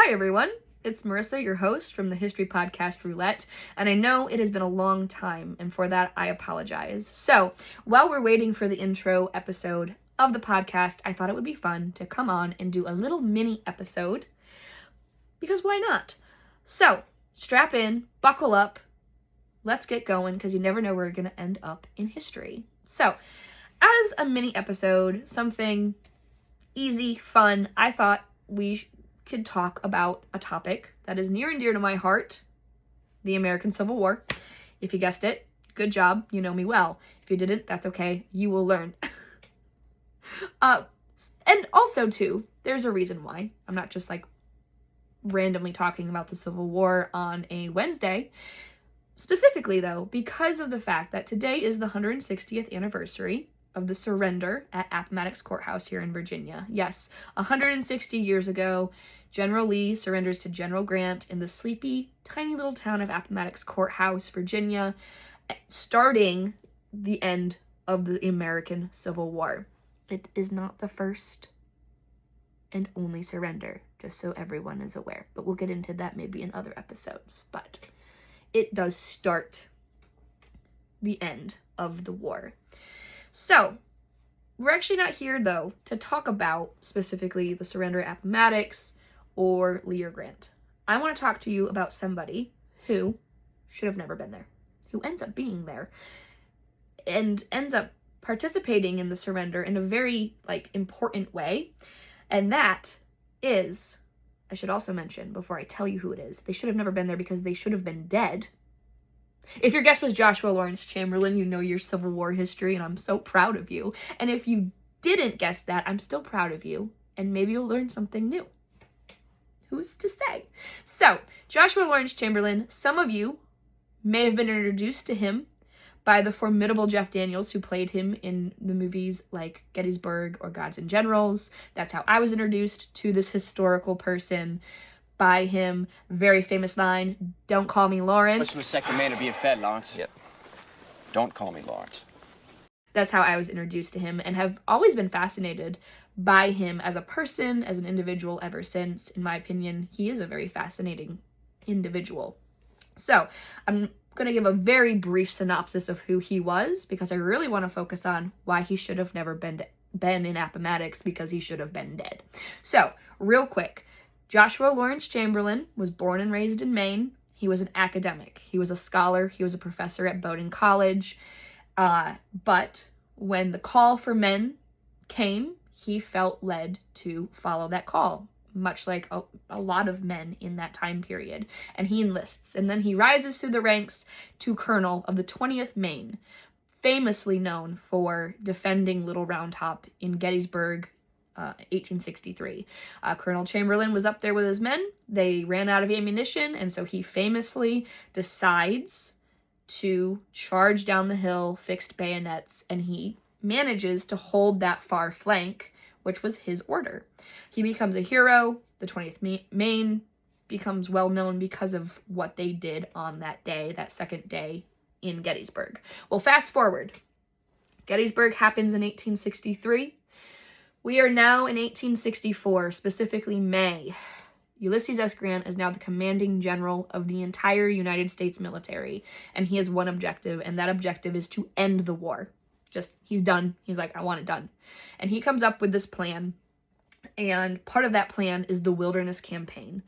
Hi everyone, it's Marissa, your host from the History Podcast Roulette, and I know it has been a long time, and for that I apologize. So, while we're waiting for the intro episode of the podcast, I thought it would be fun to come on and do a little mini episode, because why not? So, strap in, buckle up, let's get going, because you never know where we're going to end up in history. So, as a mini episode, something easy, fun, I thought we could talk about a topic that is near and dear to my heart, the American Civil War. If you guessed it, good job, you know me well. If you didn't, that's okay, you will learn. And also, too, there's a reason why. I'm not just, randomly talking about the Civil War on a Wednesday. Specifically, though, because of the fact that today is the 160th anniversary of the surrender at Appomattox Courthouse here in Virginia. Yes, 160 years ago, General Lee surrenders to General Grant in the sleepy, tiny little town of Appomattox Courthouse, Virginia, starting the end of the American Civil War. It is not the first and only surrender, just so everyone is aware. But we'll get into that maybe in other episodes. But it does start the end of the war. So, we're actually not here, though, to talk about specifically the surrender at Appomattox or Lee or Grant. I want to talk to you about somebody who should have never been there, who ends up being there, and ends up participating in the surrender in a very, important way. And that is, I should also mention, before I tell you who it is, they should have never been there because they should have been dead. If your guess was Joshua Lawrence Chamberlain, you know your Civil War history, and I'm so proud of you. And if you didn't guess that, I'm still proud of you, and maybe you'll learn something new. Who's to say? So, Joshua Lawrence Chamberlain, some of you may have been introduced to him by the formidable Jeff Daniels, who played him in the movies like Gettysburg or Gods and Generals. That's how I was introduced to this historical person. By him, very famous line, "Don't call me Lawrence." What's the second man to being fed, Lawrence? Yep. Don't call me Lawrence. That's how I was introduced to him and have always been fascinated by him as a person, as an individual ever since. In my opinion, he is a very fascinating individual. So, I'm going to give a very brief synopsis of who he was because I really want to focus on why he should have never been in Appomattox because he should have been dead. So, real quick. Joshua Lawrence Chamberlain was born and raised in Maine. He was an academic. He was a scholar. He was a professor at Bowdoin College. But when the call for men came, he felt led to follow that call, much like a lot of men in that time period. And he enlists. And then he rises through the ranks to colonel of the 20th Maine, famously known for defending Little Round Top in Gettysburg, 1863. Colonel Chamberlain was up there with his men. They ran out of ammunition, and so he famously decides to charge down the hill, fixed bayonets, and he manages to hold that far flank, which was his order. He becomes a hero. The 20th Maine becomes well known because of what they did on that day, that second day in Gettysburg. Well, fast forward. Gettysburg happens in 1863. We are now in 1864, specifically May. Ulysses S. Grant is now the commanding general of the entire United States military, and he has one objective, and that objective is to end the war. He's done. He's like, I want it done. And he comes up with this plan, and part of that plan is the Wilderness Campaign.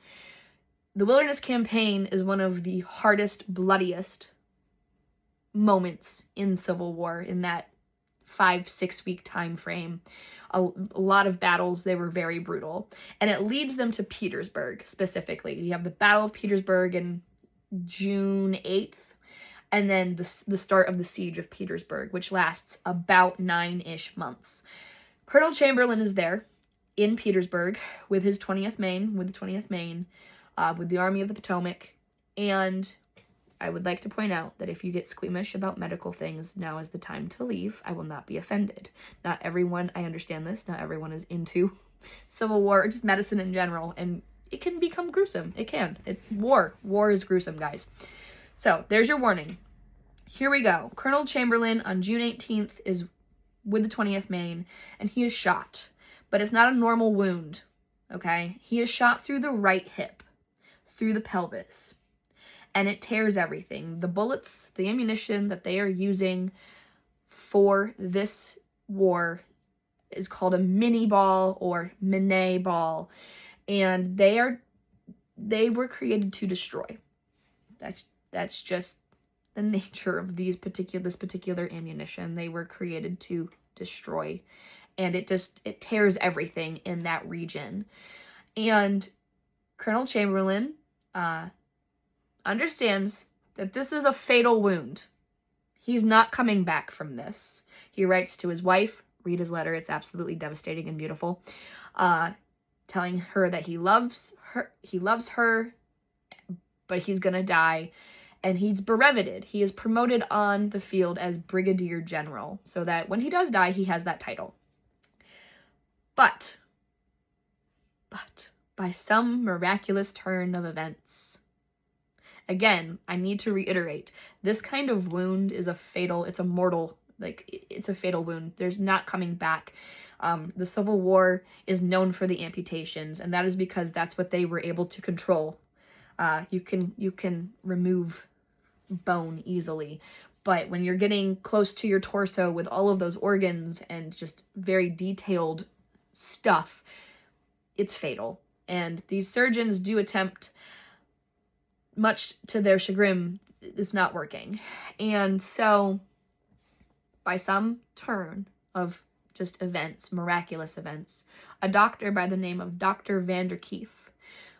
The Wilderness Campaign is one of the hardest, bloodiest moments in Civil War in that 5-6 week time frame. A lot of battles, they were very brutal. And it leads them to Petersburg, specifically. You have the Battle of Petersburg in June 8th, and then the start of the Siege of Petersburg, which lasts about 9-ish months. Colonel Chamberlain is there in Petersburg with his 20th Maine, with the Army of the Potomac, and I would like to point out that if you get squeamish about medical things, now is the time to leave. I will not be offended. Not everyone, I understand this, not everyone is into Civil War or just medicine in general, and it can become gruesome. It can. War is gruesome, guys. So, there's your warning. Here we go. Colonel Chamberlain on June 18th is with the 20th Maine, and he is shot. But it's not a normal wound. okay? He is shot through the right hip, through the pelvis, and it tears everything. The bullets, the ammunition that they are using for this war is called a mini ball or Minet ball, and they were created to destroy. That's just the nature of this particular ammunition. They were created to destroy, and it tears everything in that region. And Colonel Chamberlain understands that this is a fatal wound. He's not coming back from this. He writes to his wife, read his letter, it's absolutely devastating and beautiful, telling her that he loves her, but he's gonna die, and he's brevetted. He is promoted on the field as Brigadier General, so that when he does die, he has that title. But by some miraculous turn of events, again, I need to reiterate, this kind of wound is it's a mortal, it's a fatal wound. There's not coming back. The Civil War is known for the amputations, and that is because that's what they were able to control. You can remove bone easily, but when you're getting close to your torso with all of those organs and just very detailed stuff, it's fatal. And these surgeons do attempt, much to their chagrin, it's not working. And so, by some turn of just events, miraculous events, a doctor by the name of Dr. Vanderkeef,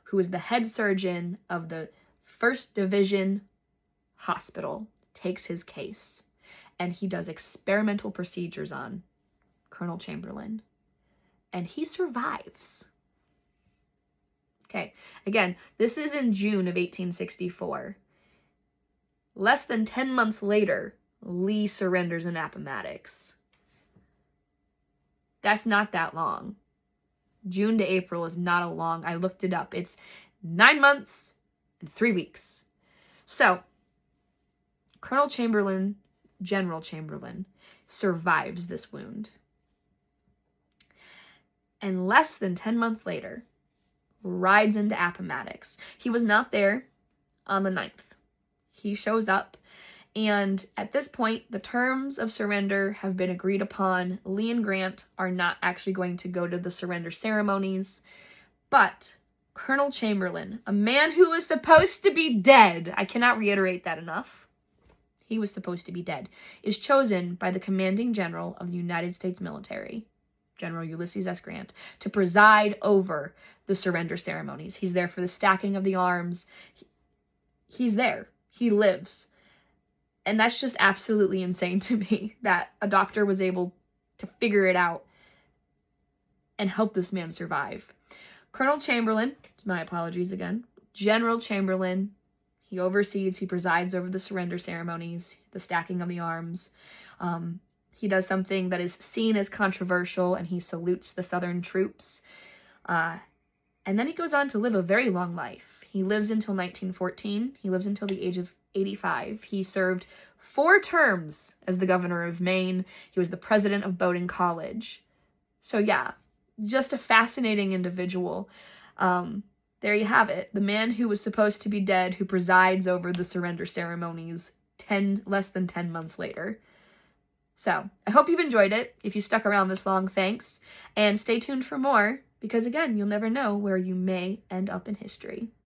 who is the head surgeon of the 1st Division Hospital, takes his case, and he does experimental procedures on Colonel Chamberlain, and he survives. Okay, again, this is in June of 1864. Less than 10 months later, Lee surrenders in Appomattox. That's not that long. June to April is not a long, I looked it up. It's 9 months and 3 weeks. So, Colonel Chamberlain, General Chamberlain, survives this wound. And less than 10 months later, rides into Appomattox. He was not there on the 9th. He shows up, and at this point, the terms of surrender have been agreed upon. Lee and Grant are not actually going to go to the surrender ceremonies, but Colonel Chamberlain, a man who was supposed to be dead, I cannot reiterate that enough, he was supposed to be dead, is chosen by the commanding general of the United States military, General Ulysses S. Grant, to preside over the surrender ceremonies. He's there for the stacking of the arms. He's there. He lives. And that's just absolutely insane to me that a doctor was able to figure it out and help this man survive. Colonel Chamberlain, my apologies again, General Chamberlain, he presides over the surrender ceremonies, the stacking of the arms. He does something that is seen as controversial, and he salutes the Southern troops. And then he goes on to live a very long life. He lives until 1914. He lives until the age of 85. He served 4 terms as the governor of Maine. He was the president of Bowdoin College. So yeah, just a fascinating individual. There you have it. The man who was supposed to be dead, who presides over the surrender ceremonies less than 10 months later. So, I hope you've enjoyed it. If you stuck around this long, thanks. And stay tuned for more, because again, you'll never know where you may end up in history.